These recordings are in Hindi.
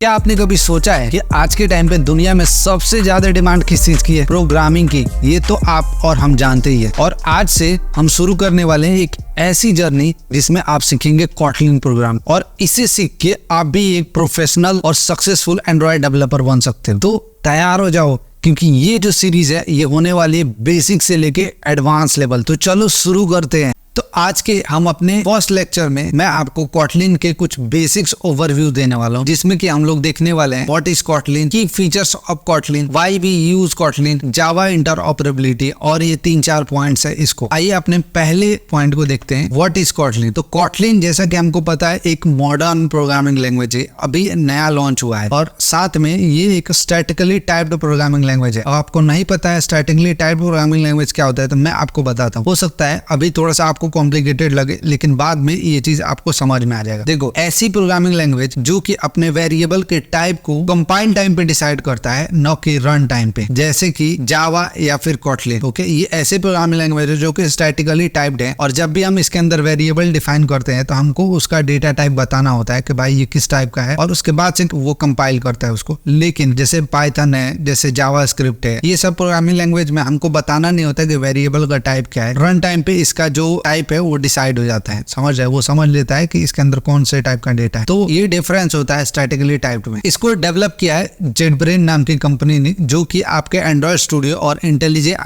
क्या आपने कभी सोचा है कि आज के टाइम पे दुनिया में सबसे ज्यादा डिमांड किस चीज की है? प्रोग्रामिंग की। ये तो आप और हम जानते ही है। और आज से हम शुरू करने वाले हैं एक ऐसी जर्नी जिसमें आप सीखेंगे कॉटलिन प्रोग्राम, और इसे सीख के आप भी एक प्रोफेशनल और सक्सेसफुल एंड्रॉयड डेवलपर बन सकते हो। तो तैयार हो जाओ, क्योंकि ये जो सीरीज है ये होने वाली है बेसिक से लेके एडवांस लेवल। तो चलो शुरू करते हैं। तो आज के हम अपने फर्स्ट लेक्चर में मैं आपको कॉटलिन के कुछ बेसिक्स ओवरव्यू देने वाला हूँ, जिसमें कि हम लोग देखने वाले हैं what is Kotlin, key features of Kotlin, why we use Kotlin, Java interoperability, और ये 3-4 पॉइंट्स है। इसको आइए अपने पहले पॉइंट को देखते हैं, व्हाट इज कॉटलिन। तो कॉटलिन जैसा कि हमको पता है एक मॉडर्न प्रोग्रामिंग लैंग्वेज है, अभी नया लॉन्च हुआ है, और साथ में ये एक स्टैटिकली टाइप्ड प्रोग्रामिंग लैंग्वेज है। आपको नहीं पता है स्टैटिकली टाइप्ड प्रोग्रामिंग लैंग्वेज क्या होता है, तो मैं आपको बताता हूँ। हो सकता है अभी थोड़ा सा आपको कॉम्प्लिकेटेड लगे, लेकिन बाद में ये चीज आपको समझ में आ जाएगा। देखो, ऐसी प्रोग्रामिंग लैंग्वेज जो कि अपने वेरिएबल के टाइप को कंपाइल टाइम पे डिसाइड करता है, न कि रन टाइम पे, जैसे कि जावा या फिर कॉटलिन। ओके, ये ऐसे प्रोग्रामिंग लैंग्वेज है जो कि स्टैटिकली टाइप्ड है, और जब भी हम इसके अंदर वेरिएबल डिफाइन करते हैं तो हमको उसका डेटा टाइप बताना होता है कि भाई ये किस टाइप का है, और उसके बाद से वो कंपाइल करता है उसको। लेकिन जैसे पाइथन है, जैसे जावा स्क्रिप्ट है, ये सब प्रोग्रामिंग लैंग्वेज में हमको बताना नहीं होता कि वेरिएबल का टाइप क्या है। रन टाइम पे इसका जो टाइप है वो डिसाइड हो जाता है, समझ रहे, वो समझ लेता है कि इसके अंदर कौन से टाइप का डेटा है। तो ये डिफरेंस होता है स्टैटिकली टाइप्ड में। इसको डेवलप किया है जेटब्रेन नाम की कंपनी ने, जो कि आपके एंड्रॉइड स्टूडियो और इंटेलिजेंट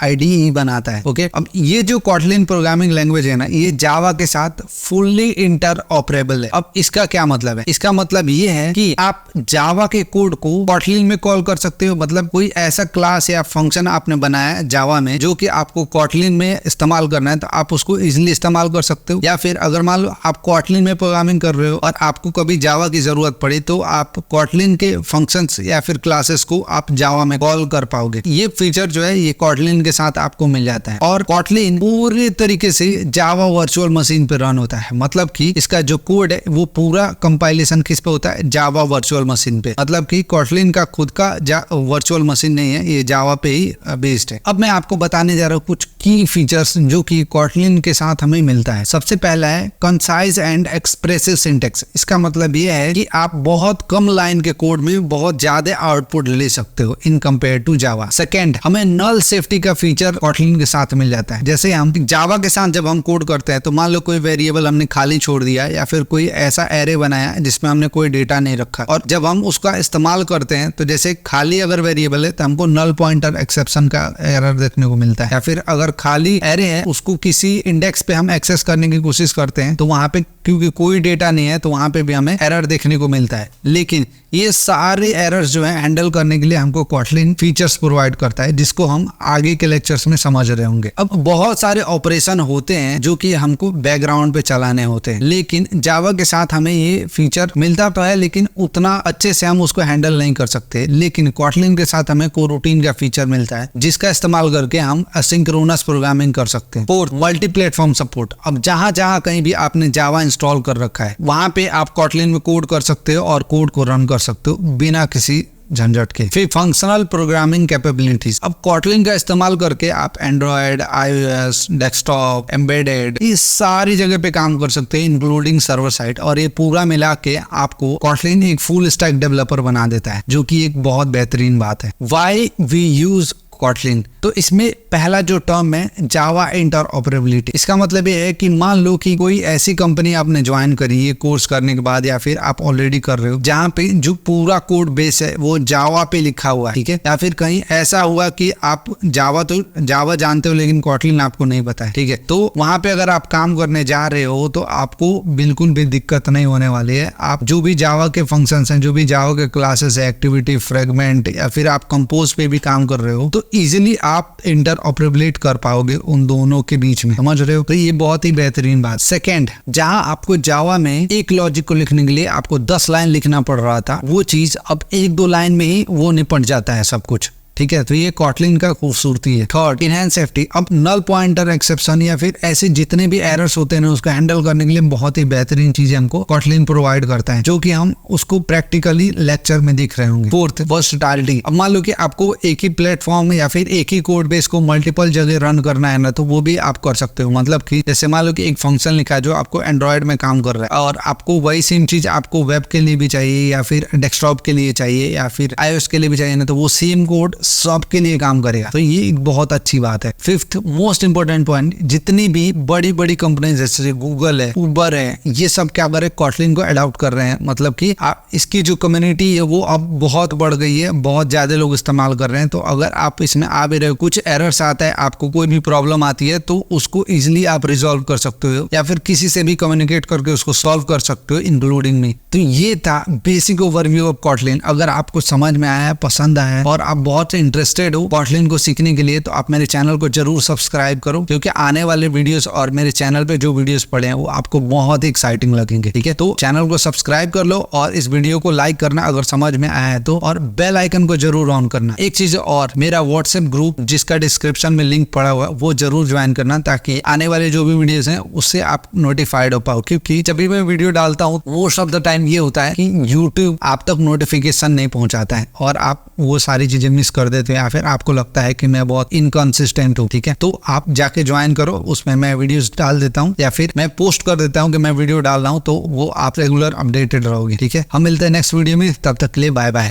आईडीई बनाता है। ओके, अब ये जो कॉटलिन प्रोग्रामिंग लैंग्वेज है ना, ये जावा के साथ फुल्ली इंटरऑपरेबल है। अब इसका क्या मतलब है? इसका मतलब ये है कि आप जावा के कोड को कॉटलिन में कॉल कर सकते हो। मतलब कोई ऐसा क्लास या फंक्शन आपने बनाया है जावा में जो कि आपको कॉटलिन में इस्तेमाल करना है, तो आप उसको इजिली इस्तेमाल कर सकते हो। या फिर अगर मान लो आप कॉटलिन में प्रोग्रामिंग कर रहे हो और आपको कभी जावा की जरूरत पड़े, तो आप कॉटलिन के फंक्शंस या फिर क्लासेस को आप जावा में कॉल कर पाओगे। ये फीचर जो है ये कॉटलिन के साथ आपको मिल जाता है। और कॉटलिन पूरे तरीके से जावा वर्चुअल मशीन पे रन होता है। मतलब कि इसका जो कोड है वो पूरा कंपाइलेशन किस पे होता है? जावा वर्चुअल मशीन पे। मतलब कि कॉटलिन का खुद का वर्चुअल मशीन नहीं है, ये जावा पे ही बेस्ड है। अब मैं आपको बताने जा रहा हूँ कुछ की फीचर्स जो कि कॉटलिन के साथ हमें मिलता है। सबसे पहला है कंसाइज एंड एक्सप्रेसिव सिंटेक्स। इसका मतलब ये है कि आप बहुत कम लाइन के कोड में बहुत ज्यादा आउटपुट ले सकते हो in compare to Java. Second, हमें नल सेफ्टी का फीचर कॉटलिन के साथ मिल जाता है। जैसे हम जावा के साथ जब हम कोड करते हैं, तो मान लो कोई वेरिएबल हमने खाली छोड़ दिया या फिर कोई ऐसा एरे बनाया जिसमें हमने कोई डेटा नहीं रखा, और जब हम उसका इस्तेमाल करते हैं तो जैसे खाली अगर वेरिएबल है तो हमको नल पॉइंटर एक्सेप्शन का एरर देखने को मिलता है। या फिर अगर खाली एरे है उसको किसी इंडेक्स पे हम एक्सेस करने की कोशिश करते हैं, तो वहां पे क्योंकि कोई डेटा नहीं है तो वहां पे भी हमें एरर देखने को मिलता है। लेकिन ये सारे एरर्स जो है हैंडल करने के लिए हमको कॉटलिन फीचर्स प्रोवाइड करता है, जिसको हम आगे के लेक्चर्स में समझ रहे होंगे। अब बहुत सारे ऑपरेशन होते हैं जो कि हमको बैकग्राउंड पे चलाने होते हैं, लेकिन जावा के साथ हमें ये फीचर मिलता तो है, लेकिन उतना अच्छे से हम उसको हैंडल नहीं कर सकते। लेकिन कॉटलिन के साथ हमें कोरोटीन का फीचर मिलता है, जिसका इस्तेमाल करके हम असिंक्रोनस प्रोग्रामिंग कर सकते हैं। Fourth, multi platform support. अब जहां जहां कहीं भी आपने जावा इंस्टॉल कर रखा है, वहां पे आप कॉटलिन में कोड कर सकते हो और कोड को रन कर सकते हो बिना किसी झंझट के। फिर फंक्शनल प्रोग्रामिंग कैपेबिलिटीज। अब कॉटलिन का इस्तेमाल करके आप एंड्रॉयड, आईओएस, डेस्कटॉप, एम्बेडेड, इस सारी जगह पे काम कर सकते हैं, इंक्लूडिंग सर्वर साइड। और ये पूरा मिला के आपको कॉटलिन एक फुल स्टैक डेवलपर बना देता है, जो कि एक बहुत बेहतरीन बात है। Why we use Kotlin. तो इसमें पहला जो टर्म है जावा इंटरऑपरेबिलिटी। इसका मतलब ये है कि मान लो कि कोई ऐसी कंपनी आपने ज्वाइन करी है कोर्स करने के बाद, या फिर आप ऑलरेडी कर रहे हो, जहाँ पे जो पूरा कोड बेस है वो जावा पे लिखा हुआ है, ठीक है। या फिर कहीं ऐसा हुआ कि आप जावा जानते हो लेकिन कॉटलिन आपको नहीं पता है, ठीक है। तो वहां पे अगर आप काम करने जा रहे हो तो आपको बिल्कुल भी दिक्कत नहीं होने वाली है। आप जो भी जावा के फंक्शन हैं, जो भी जावा के क्लासेस है, एक्टिविटी, फ्रेगमेंट, या फिर आप कंपोज पे भी काम कर रहे हो, तो इजिली आप इंटरऑपरेबिलिट कर पाओगे उन दोनों के बीच में, समझ रहे हो। तो ये बहुत ही बेहतरीन बात। सेकंड, जहां आपको जावा में एक लॉजिक को लिखने के लिए आपको 10 लाइन लिखना पड़ रहा था, वो चीज अब 1-2 लाइन में ही वो निपट जाता है सब कुछ, ठीक है, तो ये कॉटलिन का खूबसूरती है। Third, enhance safety. अब नल पॉइंटर एक्सेप्शन या फिर ऐसे जितने भी एरर्स होते हैं उसको हैंडल करने के लिए बहुत ही बेहतरीन चीजें हमको कॉटलिन प्रोवाइड करता है, जो कि हम उसको प्रैक्टिकली लेक्चर में दिख रहे होंगे। फोर्थ, वर्सटाइलिटी। अब मान लो कि आपको एक ही प्लेटफॉर्म या फिर एक ही कोड बेस को मल्टीपल जगह रन करना है ना, तो वो भी आप कर सकते हो। मतलब कि जैसे मान लो कि एक फंक्शन लिखा है जो आपको एंड्रॉइड में काम कर रहा है और आपको वही सेम चीज आपको वेब के लिए भी चाहिए या फिर डेस्कटॉप के लिए चाहिए या फिर iOS के लिए भी चाहिए ना, तो वो सेम कोड सब के लिए काम करेगा। तो ये एक बहुत अच्छी बात है। फिफ्थ मोस्ट इंपोर्टेंट पॉइंट, जितनी भी बड़ी बड़ी कंपनी जैसे गूगल है, उबर है, ये सब क्या कर रहे हैं, कॉटलिन को अडॉप्ट कर रहे हैं। मतलब कि इसकी जो कम्युनिटी है वो अब बहुत बढ़ गई है, बहुत ज्यादा लोग इस्तेमाल कर रहे हैं। तो अगर आप इसमें आ भी रहे हो, कुछ एरर्स आता है, आपको कोई भी प्रॉब्लम आती है, तो उसको इजिली आप रिजॉल्व कर सकते हो या फिर किसी से भी कम्युनिकेट करके उसको सॉल्व कर सकते हो, इंक्लूडिंग मी। तो ये था बेसिक ओवरव्यू ऑफ कॉटलिन। अगर आपको समझ में आया, पसंद आया और आप बहुत इंटरेस्टेड हो कॉटलिन को सीखने के लिए, तो आप मेरे चैनल को जरूर सब्सक्राइब करो, क्योंकि आने वाले वीडियोस और मेरे चैनल पे जो वीडियोस पड़े हैं वो आपको बहुत ही एक्साइटिंग लगेंगे। ठीक है, तो चैनल को सब्सक्राइब कर लो और इस वीडियो को लाइक करना अगर समझ में आया है तो, और बेल आइकन को जरूर ऑन करना। एक चीज और, मेरा व्हाट्सएप ग्रुप जिसका डिस्क्रिप्शन में लिंक पड़ा हुआ है वो जरूर ज्वाइन करना, ताकि आने वाले जो भी वीडियोस हैं उससे आप नोटिफाइड हो पाओ। क्योंकि जब भी मैं वीडियो डालता हूँ मोस्ट ऑफ द टाइम ये होता है कि यूट्यूब आप तक नोटिफिकेशन नहीं पहुंचाता है और आप वो सारी चीजें मिस कर देते हैं या फिर आपको लगता है कि मैं बहुत इनकंसिस्टेंट हूँ। ठीक है, तो आप जाके ज्वाइन करो, उसमें मैं वीडियोस डाल देता हूँ या फिर मैं पोस्ट कर देता हूँ कि मैं वीडियो डाल रहा हूँ, तो वो आप रेगुलर अपडेटेड रहोगे। ठीक है, हम मिलते हैं नेक्स्ट वीडियो में, तब तक के लिए बाय बाय।